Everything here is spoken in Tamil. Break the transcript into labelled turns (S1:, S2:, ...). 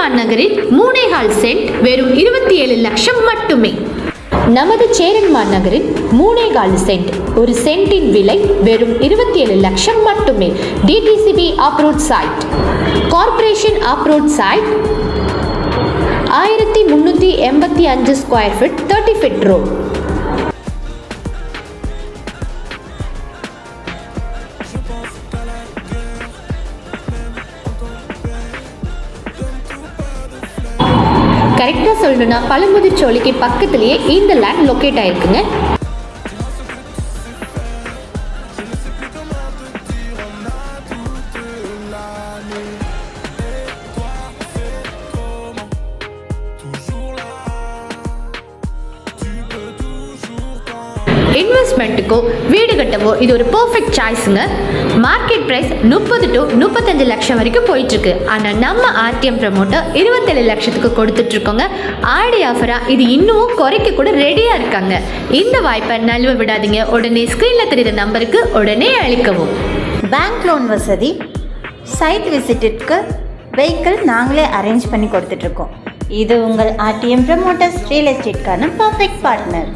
S1: சேரன்மான் நகரில் 3.25 சென்ட் வெறும் 27 லட்சம் மட்டுமே. நமது சேரன்மான் நகரில் 3.25 சென்ட், ஒரு சென்டின் விலை வெறும் 27 லட்சம் மட்டுமே. DTCP approved site, corporation approved site, 1385 square feet, 30 feet road. கரெக்டாக சொல்லணும்னா பழமுதிர்ச்சோலைக்கு பக்கத்துலேயே இந்த லேண்ட் லொக்கேட் ஆயிருக்குங்க. இன்வெஸ்ட்மெண்ட்டுக்கோ வீடு கட்டவோ இது ஒரு பர்ஃபெக்ட் சாய்ஸுங்க. மார்க்கெட் ப்ரைஸ் 30 to 35 லட்சம் வரைக்கும் போயிட்டுருக்கு. ஆனால் நம்ம ஆர்டிஎம் ப்ரமோட்டர் 27 லட்சத்துக்கு கொடுத்துட்ருக்கோங்க. ஆடி ஆஃபராக இது இன்னும் குறைக்க கூட ரெடியாக இருக்காங்க. இந்த வாய்ப்பை நழுவ விடாதீங்க. உடனே ஸ்க்ரீனில் தெரியுற நம்பருக்கு உடனே அழைக்கவும்.
S2: பேங்க் லோன் வசதி, சைட் விசிட்டிற்கு வெஹிக்கிள் நாங்களே அரேஞ்ச் பண்ணி கொடுத்துட்ருக்கோம். இது உங்கள் ஆர்டிஎம் ப்ரமோட்டர்ஸ் ரியல் எஸ்டேட்கான பர்ஃபெக்ட் பார்ட்னர்.